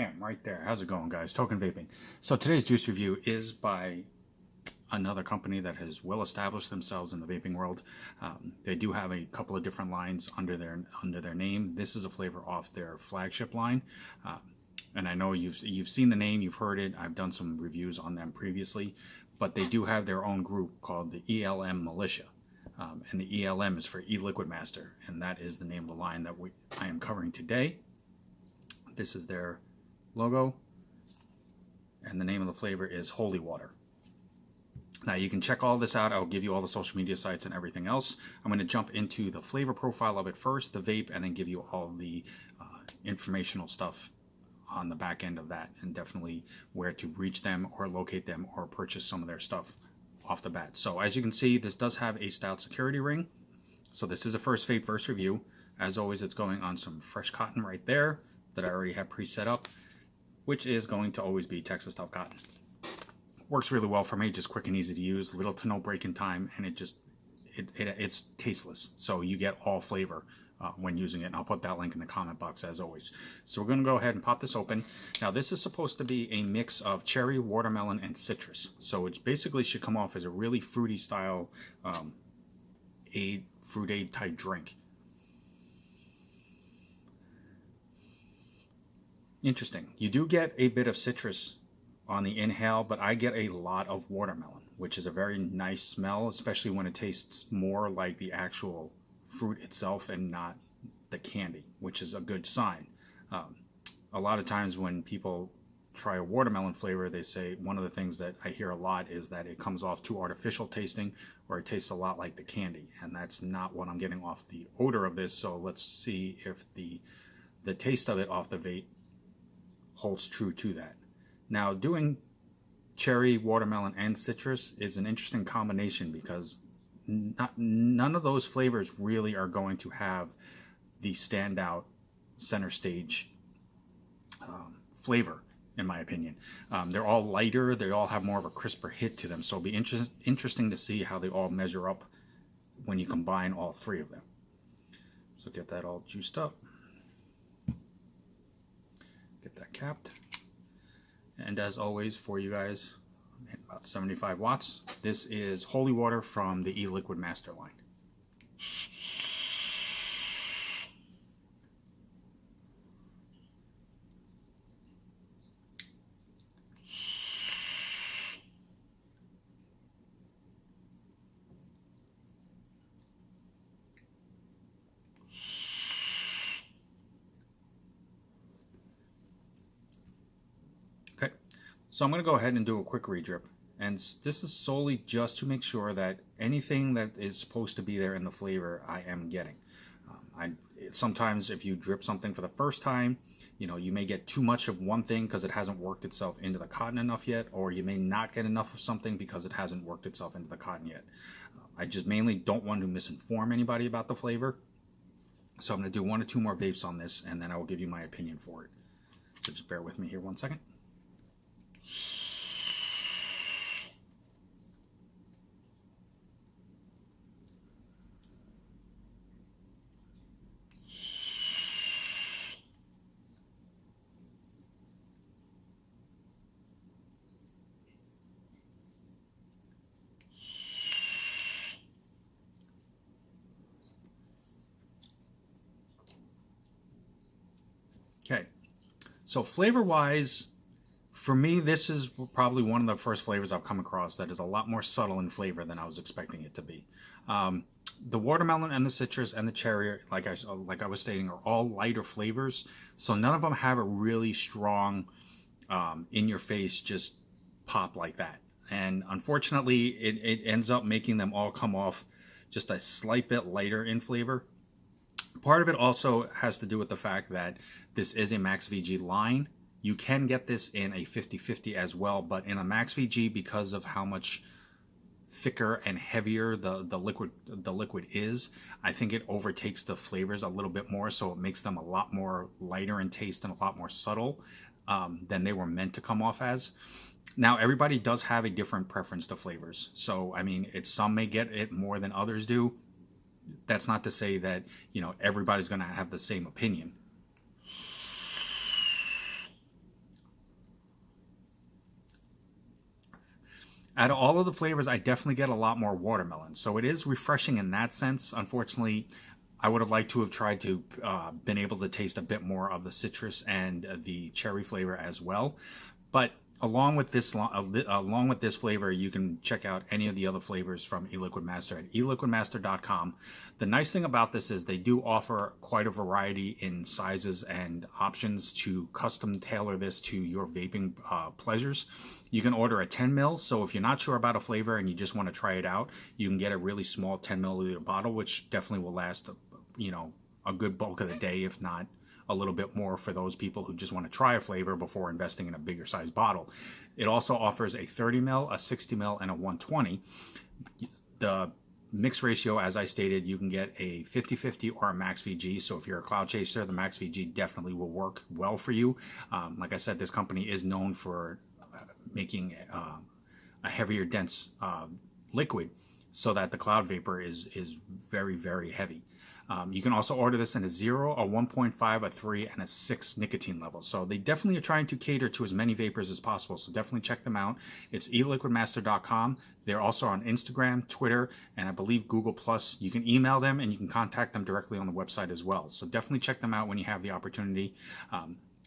Bam, right there. How's it going, guys? Token Vaping. So today's juice review is by another company that has well established themselves in the vaping world. They do have a couple of different lines under their name. This is a flavor off their flagship line, and I know you've seen the name, you've heard it. I've done some reviews on them previously, but they do have their own group called the ELM Militia. And the ELM is for Eliquidmaster, and that is the name of the line that I am covering today. This is their logo, and the name of the flavor is Holy Water. Now you can check all this out. I'll give you all the social media sites and everything else. I'm going to jump into the flavor profile of it first, the vape, and then give you all the informational stuff on the back end of that, and definitely where to reach them or locate them or purchase some of their stuff off the bat. So as you can see, this does have a stout security ring. So this is a first vape, first review. As always, it's going on some fresh cotton right there that I already have pre-set up, which is going to always be Texas Tough Cotton. Works really well for me, just quick and easy to use, little to no break-in time, and it's tasteless. So you get all flavor when using it, and I'll put that link in the comment box as always. So we're going to go ahead and pop this open. Now this is supposed to be a mix of cherry, watermelon, and citrus. So it basically should come off as a really fruity style fruit aid type drink. Interesting. You do get a bit of citrus on the inhale, but I get a lot of watermelon, which is a very nice smell, especially when it tastes more like the actual fruit itself and not the candy, which is a good sign. A lot of times when people try a watermelon flavor, they say one of the things that I hear a lot is that it comes off too artificial tasting, or it tastes a lot like the candy, and that's not what I'm getting off the odor of this. So let's see if the taste of it off the vape holds true to that. Now, doing cherry, watermelon, and citrus is an interesting combination because none of those flavors really are going to have the standout center stage flavor, in my opinion. They're all lighter, they all have more of a crisper hit to them, so it'll be interesting to see how they all measure up when you combine all three of them. So get that all juiced up. Get that capped. And as always, for you guys, about 75 watts. This is Holy Water from the Eliquidmaster line. Okay, so I'm going to go ahead and do a quick re-drip, and this is solely just to make sure that anything that is supposed to be there in the flavor I am getting. Sometimes if you drip something for the first time, you may get too much of one thing because it hasn't worked itself into the cotton enough yet, or you may not get enough of something because it hasn't worked itself into the cotton yet. I just mainly don't want to misinform anybody about the flavor, so I'm going to do 1 or 2 more vapes on this, and then I will give you my opinion for it. So just bear with me here 1 second. Okay, so flavor-wise, for me, this is probably one of the first flavors I've come across that is a lot more subtle in flavor than I was expecting it to be. The watermelon and the citrus and the cherry, like I was stating, are all lighter flavors, so none of them have a really strong, in-your-face just pop like that. And unfortunately, it ends up making them all come off just a slight bit lighter in flavor. Part of it also has to do with the fact that this is a Max VG line. You can get this in a 50-50 as well, but in a Max VG, because of how much thicker and heavier the liquid is, I think it overtakes the flavors a little bit more, so it makes them a lot more lighter in taste and a lot more subtle than they were meant to come off as. Now, everybody does have a different preference to flavors, so I mean, some may get it more than others do. That's not to say that everybody's going to have the same opinion. Out of all of the flavors, I definitely get a lot more watermelon. So it is refreshing in that sense. Unfortunately, I would have liked to have tried to been able to taste a bit more of the citrus and the cherry flavor as well. But along with this flavor, you can check out any of the other flavors from Eliquidmaster at eliquidmaster.com. The nice thing about this is they do offer quite a variety in sizes and options to custom tailor this to your vaping pleasures. You can order a 10 mil, so if you're not sure about a flavor and you just want to try it out, you can get a really small 10 milliliter bottle, which definitely will last, a good bulk of the day, if not a little bit more for those people who just want to try a flavor before investing in a bigger size bottle. It also offers a 30 mil, a 60 mil, and a 120. The mix ratio, as I stated, you can get a 50-50 or a max VG. So if you're a cloud chaser, the max VG definitely will work well for you. Like I said, this company is known for making a heavier, dense liquid, so that the cloud vapor is very, very heavy. You can also order this in a 0, a 1.5, a 3, and a 6 nicotine level. So they definitely are trying to cater to as many vapors as possible. So definitely check them out. It's eliquidmaster.com. They're also on Instagram, Twitter, and I believe Google+. You can email them and you can contact them directly on the website as well. So definitely check them out when you have the opportunity.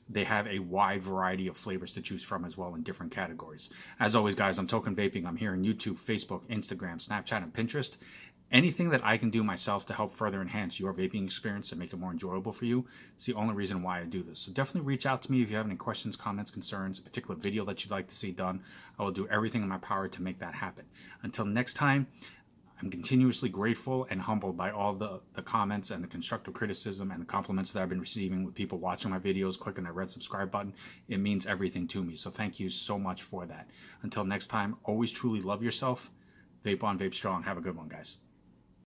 They have a wide variety of flavors to choose from as well in different categories. As always, guys, I'm Token Vaping. I'm here on YouTube, Facebook, Instagram, Snapchat, and Pinterest. Anything that I can do myself to help further enhance your vaping experience and make it more enjoyable for you, it's the only reason why I do this. So definitely reach out to me if you have any questions, comments, concerns, a particular video that you'd like to see done. I will do everything in my power to make that happen. Until next time, I'm continuously grateful and humbled by all the comments and the constructive criticism and the compliments that I've been receiving with people watching my videos, clicking that red subscribe button. It means everything to me. So thank you so much for that. Until next time, always truly love yourself. Vape on, vape strong. Have a good one, guys.